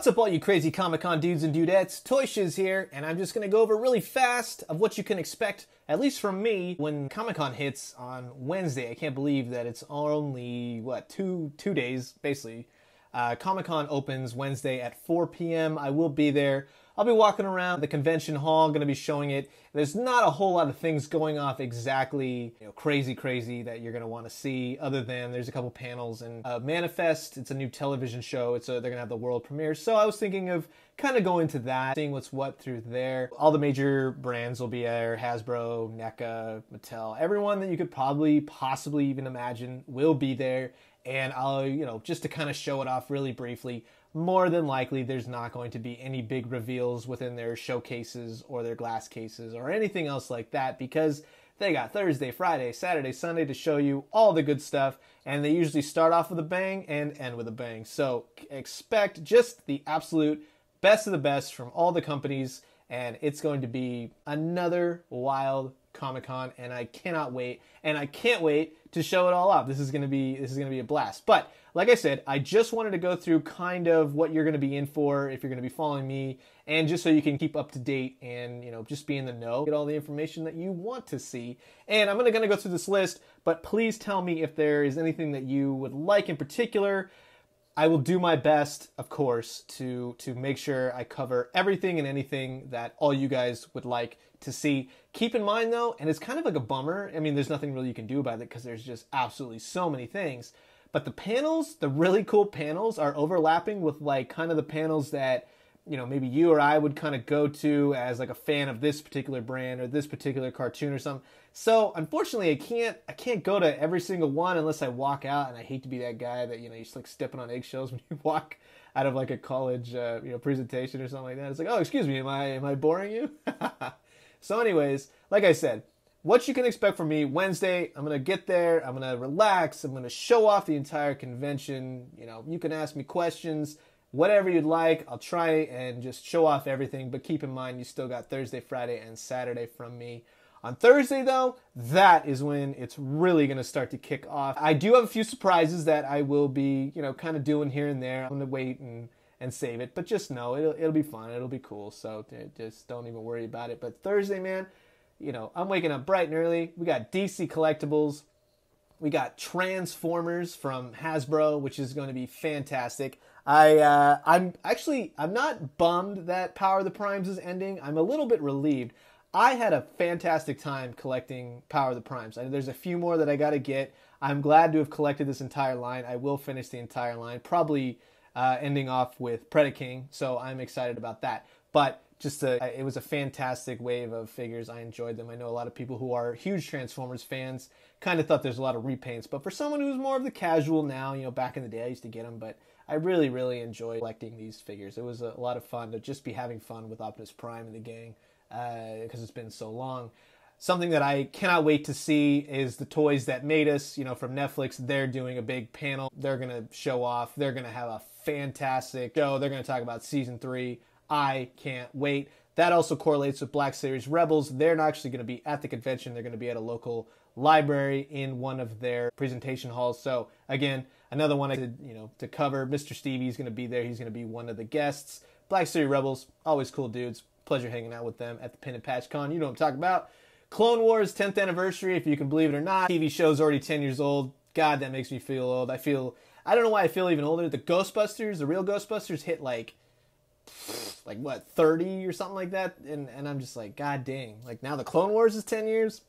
What's up all you crazy Comic-Con dudes and dudettes? Toy Shiz here, and I'm just going to go over really fast of what you can expect, at least from me, when Comic-Con hits on Wednesday. I can't believe that it's only, what, two days, basically. Comic-Con opens Wednesday at 4 p.m. I will be there. I'll be walking around the convention hall, going to be showing it. There's not a whole lot of things going off exactly, crazy that you're going to want to see, other than there's a couple panels and Manifest. It's a new television show. They're going to have the world premiere. So I was thinking of kind of going to that, seeing what's what through there. All the major brands will be there. Hasbro, NECA, Mattel, everyone that you could possibly even imagine will be there. And I'll, just to kind of show it off really briefly, more than likely there's not going to be any big reveals within their showcases or their glass cases or anything else like that, because they got Thursday, Friday, Saturday, Sunday to show you all the good stuff, and they usually start off with a bang and end with a bang. So expect just the absolute best of the best from all the companies, and it's going to be another wild Comic-Con, and I cannot wait, and I can't wait to show it all off. This is going to be a blast. But like I said, I just wanted to go through kind of what you're going to be in for if you're going to be following me, and just so you can keep up to date and just be in the know, get all the information that you want to see. And I'm going to go through this list, but please tell me if there is anything that you would like in particular. I will do my best, of course, to make sure I cover everything and anything that all you guys would like to see. Keep in mind, though, and it's kind of like a bummer, I mean, there's nothing really you can do about it because there's just absolutely so many things, but the panels, the really cool panels, are overlapping with like kind of the panels that maybe you or I would kind of go to as like a fan of this particular brand or this particular cartoon or something. So unfortunately, I can't go to every single one unless I walk out, and I hate to be that guy that you're just like stepping on eggshells when you walk out of like a college presentation or something like that. It's like, oh, excuse me, am I boring you? So anyways, like I said, what you can expect from me Wednesday, I'm going to get there, I'm going to relax, I'm going to show off the entire convention. You can ask me questions, whatever you'd like. I'll try and just show off everything, but keep in mind you still got Thursday, Friday, and Saturday from me. On Thursday, though, that is when it's really going to start to kick off. I do have a few surprises that I will be, kind of doing here and there. I'm going to wait and save it, but just know it'll be fun. It'll be cool, so just don't even worry about it. But Thursday, man, I'm waking up bright and early. We got DC Collectibles. We got Transformers from Hasbro, which is going to be fantastic. I'm not bummed that Power of the Primes is ending. I'm a little bit relieved. I had a fantastic time collecting Power of the Primes. There's a few more that I got to get. I'm glad to have collected this entire line. I will finish the entire line, probably ending off with Predaking, so I'm excited about that. But it was a fantastic wave of figures. I enjoyed them. I know a lot of people who are huge Transformers fans kind of thought there's a lot of repaints, but for someone who's more of the casual now, back in the day I used to get them, but I really, really enjoy collecting these figures. It was a lot of fun to just be having fun with Optimus Prime and the gang because it's been so long. Something that I cannot wait to see is the Toys That Made Us, from Netflix. They're doing a big panel. They're going to show off. They're going to have a fantastic show. They're going to talk about Season 3. I can't wait. That also correlates with Black Series Rebels. They're not actually going to be at the convention. They're going to be at a local library in one of their presentation halls. So again, another one to cover. Mr. Stevie's going to be there. He's going to be one of the guests. Black Series Rebels, always cool dudes. Pleasure hanging out with them at the Pin and Patch Con. You know what I'm talking about. Clone Wars 10th anniversary, if you can believe it or not. TV show's already 10 years old. God, that makes me feel old. I don't know why I feel even older. The Ghostbusters, the real Ghostbusters hit like what, 30 or something like that? And I'm just like, God dang. Like now the Clone Wars is 10 years?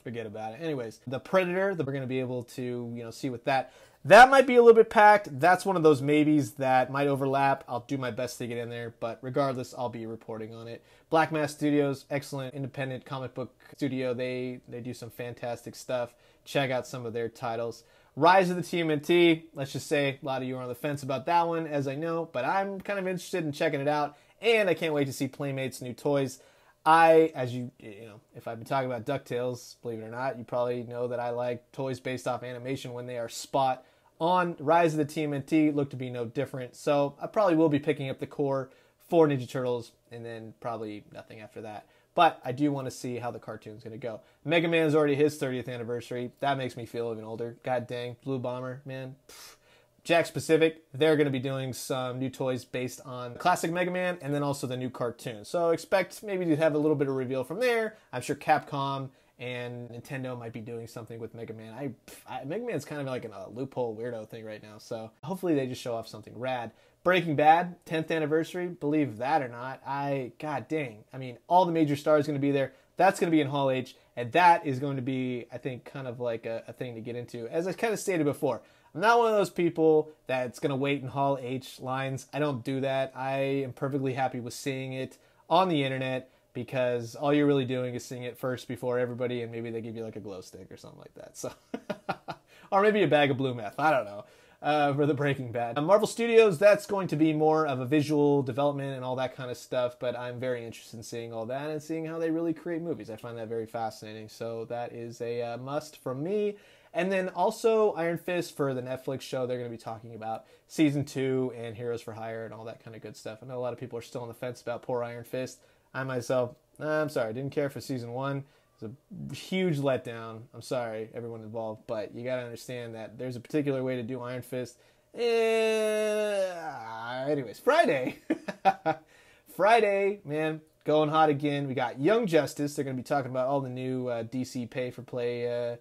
Forget about it. Anyways, the Predator, that we're going to be able to, see with that. That might be a little bit packed. That's one of those maybes that might overlap. I'll do my best to get in there, but regardless, I'll be reporting on it. Black Mass Studios, excellent independent comic book studio. They do some fantastic stuff. Check out some of their titles. Rise of the TMNT, let's just say a lot of you are on the fence about that one, as I know, but I'm kind of interested in checking it out, and I can't wait to see Playmates' new toys. If I've been talking about DuckTales, believe it or not, you probably know that I like toys based off animation when they are spot on. Rise of the TMNT look to be no different, so I probably will be picking up the core for Ninja Turtles, and then probably nothing after that. But I do want to see how the cartoon's going to go. Megaman's already his 30th anniversary. That makes me feel even older. God dang, Blue Bomber, man. Jakks Pacific, they're going to be doing some new toys based on classic Mega Man and then also the new cartoon. So expect maybe to have a little bit of reveal from there. I'm sure Capcom and Nintendo might be doing something with Mega Man. Mega Man's kind of like a loophole weirdo thing right now, so hopefully they just show off something rad. Breaking Bad, 10th anniversary, believe that or not, god dang. I mean, all the major stars going to be there. That's going to be in Hall H, and that is going to be, I think, kind of like a thing to get into. As I kind of stated before, I'm not one of those people that's going to wait in Hall H lines. I don't do that. I am perfectly happy with seeing it on the internet because all you're really doing is seeing it first before everybody, and maybe they give you like a glow stick or something like that. So, or maybe a bag of blue meth. I don't know. For the Breaking Bad. Marvel Studios, that's going to be more of a visual development and all that kind of stuff, but I'm very interested in seeing all that and seeing how they really create movies. I find that very fascinating, so that is a must from me. And then also Iron Fist for the Netflix show. They're going to be talking about Season 2 and Heroes for Hire and all that kind of good stuff. I know a lot of people are still on the fence about poor Iron Fist. I myself, I'm sorry, I didn't care for Season 1. It's a huge letdown. I'm sorry, everyone involved, but you got to understand that there's a particular way to do Iron Fist. Anyways, Friday. Friday, man, going hot again. We got Young Justice. They're going to be talking about all the new DC pay-for-play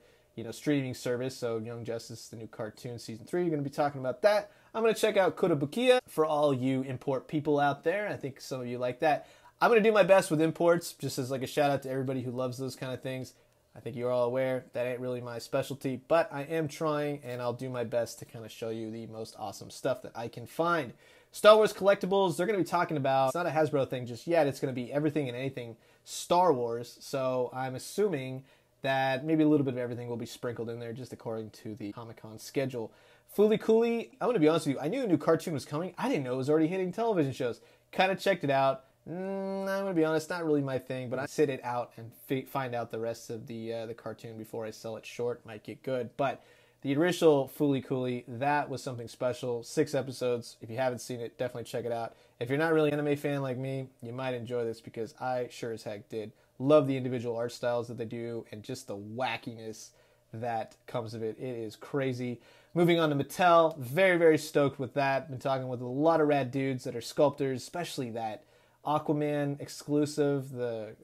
streaming service. So Young Justice, the new cartoon, Season 3, you're going to be talking about that. I'm going to check out Kotobukiya for all you import people out there. I think some of you like that. I'm going to do my best with imports, just as like a shout out to everybody who loves those kind of things. I think you're all aware that ain't really my specialty, but I am trying, and I'll do my best to kind of show you the most awesome stuff that I can find. Star Wars collectibles, they're going to be talking about, it's not a Hasbro thing just yet, it's going to be everything and anything Star Wars, so I'm assuming that maybe a little bit of everything will be sprinkled in there just according to the Comic-Con schedule. Fooly Cooley, I'm going to be honest with you, I knew a new cartoon was coming. I didn't know it was already hitting television shows. Kind of checked it out. I'm going to be honest, not really my thing, but I sit it out and find out the rest of the cartoon before I sell it short. Might get good. But the original Fooly Cooley, that was something special. 6 episodes. If you haven't seen it, definitely check it out. If you're not really an anime fan like me, you might enjoy this because I sure as heck did. Love the individual art styles that they do and just the wackiness that comes of it. It is crazy. Moving on to Mattel, very, very stoked with that. Been talking with a lot of rad dudes that are sculptors, especially that Aquaman exclusive, the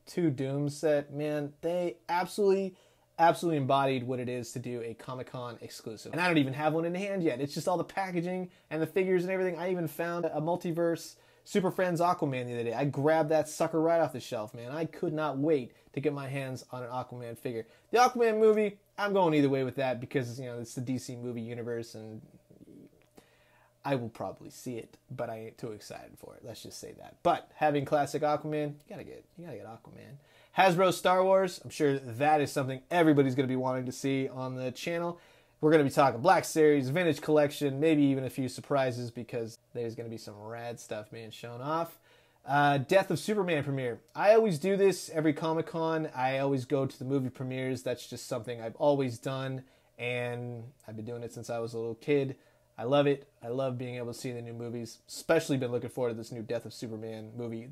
2 Doom set, man, they absolutely embodied what it is to do a Comic-Con exclusive. And I don't even have one in hand yet. It's just all the packaging and the figures and everything. I even found a Multiverse Super Friends Aquaman the other day. I grabbed that sucker right off the shelf, man. I could not wait to get my hands on an Aquaman figure. The Aquaman movie, I'm going either way with that because, it's the DC movie universe and I will probably see it, but I ain't too excited for it. Let's just say that. But having classic Aquaman, you gotta get Aquaman. Hasbro Star Wars, I'm sure that is something everybody's gonna be wanting to see on the channel. We're gonna be talking Black Series, Vintage Collection, maybe even a few surprises because there's gonna be some rad stuff being shown off. Death of Superman premiere. I always do this every Comic-Con. I always go to the movie premieres. That's just something I've always done, and I've been doing it since I was a little kid. I love it. I love being able to see the new movies. Especially been looking forward to this new Death of Superman movie.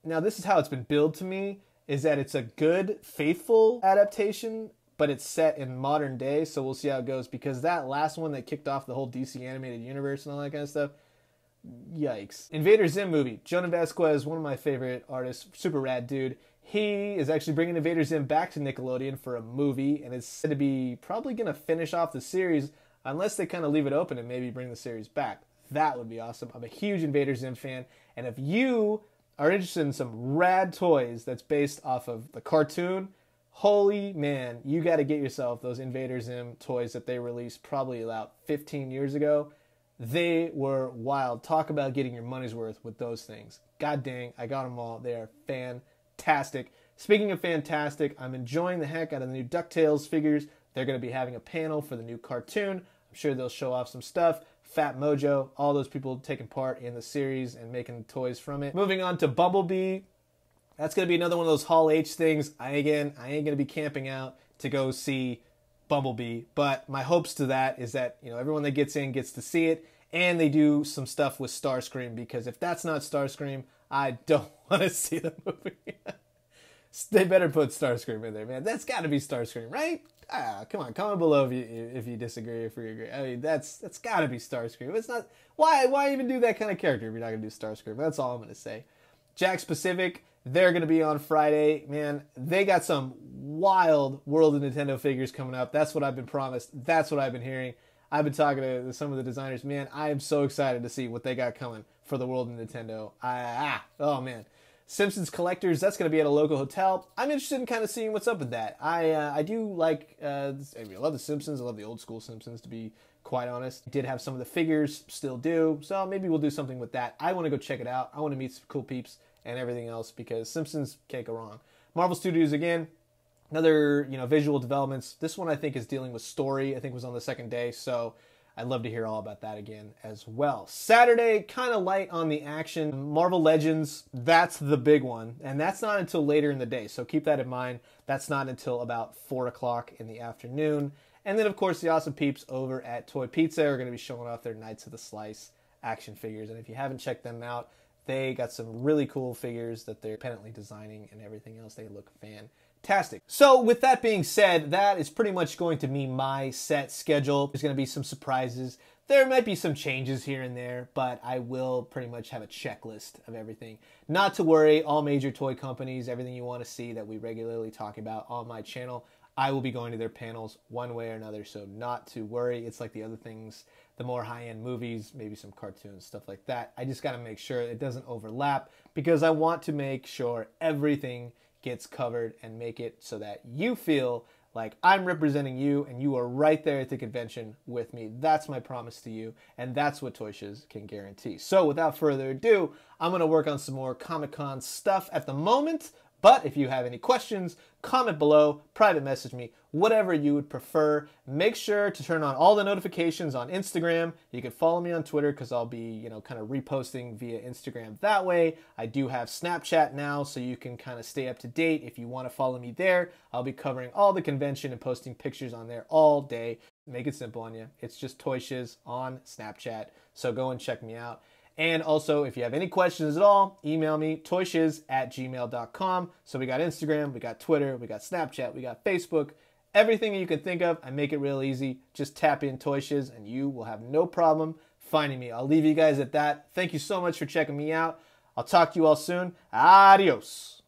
Now this is how it's been billed to me, is that it's a good, faithful adaptation, but it's set in modern day, so we'll see how it goes. Because that last one that kicked off the whole DC animated universe and all that kind of stuff, yikes. Invader Zim Movie. Jonah Vasquez, one of my favorite artists, super rad dude. He is actually bringing Invader Zim back to Nickelodeon for a movie, and it's said to be probably going to finish off the series unless they kind of leave it open and maybe bring the series back. That would be awesome. I'm a huge Invader Zim fan. And if you are interested in some rad toys that's based off of the cartoon, holy man, you got to get yourself those Invader Zim toys that they released probably about 15 years ago. They were wild. Talk about getting your money's worth with those things. God dang, I got them all. They are fantastic. Speaking of fantastic, I'm enjoying the heck out of the new DuckTales figures. They're going to be having a panel for the new cartoon. I'm sure they'll show off some stuff. Fat Mojo, all those people taking part in the series and making toys from it. Moving on to Bumblebee. That's going to be another one of those Hall H things. I ain't going to be camping out to go see Bumblebee. But my hopes to that is that, everyone that gets in gets to see it. And they do some stuff with Starscream. Because if that's not Starscream, I don't want to see the movie. They better put Starscream in there, man. That's got to be Starscream, right? Ah, come on, comment below if you disagree, if you agree. I mean, that's got to be Starscream. It's not. Why even do that kind of character if you're not gonna do Starscream? That's all I'm gonna say. Jakks Pacific, they're gonna be on Friday, man. They got some wild World of Nintendo figures coming up. That's what I've been promised. That's what I've been hearing. I've been talking to some of the designers. Man, I am so excited to see what they got coming for the World of Nintendo. Oh man. Simpsons Collectors, that's going to be at a local hotel. I'm interested in kind of seeing what's up with that. I do like, I love the Simpsons. I love the old school Simpsons, to be quite honest. Did have some of the figures, still do. So maybe we'll do something with that. I want to go check it out. I want to meet some cool peeps and everything else because Simpsons can't go wrong. Marvel Studios again. Another, visual developments. This one I think is dealing with story. I think was on the second day. So I'd love to hear all about that again as well. Saturday, kind of light on the action. Marvel Legends, that's the big one. And that's not until later in the day. So keep that in mind. That's not until about 4 o'clock in the afternoon. And then, of course, the awesome peeps over at Toy Pizza are going to be showing off their Knights of the Slice action figures. And if you haven't checked them out, they got some really cool figures that they're independently designing and everything else. They look fantastic. So with that being said, that is pretty much going to be my set schedule. There's going to be some surprises. There might be some changes here and there, but I will pretty much have a checklist of everything. Not to worry, all major toy companies, everything you want to see that we regularly talk about on my channel, I will be going to their panels one way or another, so not to worry. It's like the other things, the more high-end movies, maybe some cartoons, stuff like that. I just got to make sure it doesn't overlap because I want to make sure everything gets covered and make it so that you feel like I'm representing you and you are right there at the convention with me. That's my promise to you, and that's what Toy Shiz can guarantee. So without further ado, I'm going to work on some more Comic-Con stuff at the moment. But if you have any questions, comment below, private message me, whatever you would prefer. Make sure to turn on all the notifications on Instagram. You can follow me on Twitter because I'll be, kind of reposting via Instagram that way. I do have Snapchat now, so you can kind of stay up to date if you want to follow me there. I'll be covering all the convention and posting pictures on there all day. Make it simple on you. It's just Toy Shiz on Snapchat, so go and check me out. And also, if you have any questions at all, email me, toyshiz@gmail.com. So we got Instagram, we got Twitter, we got Snapchat, we got Facebook. Everything you can think of, I make it real easy. Just tap in Toy Shiz and you will have no problem finding me. I'll leave you guys at that. Thank you so much for checking me out. I'll talk to you all soon. Adios.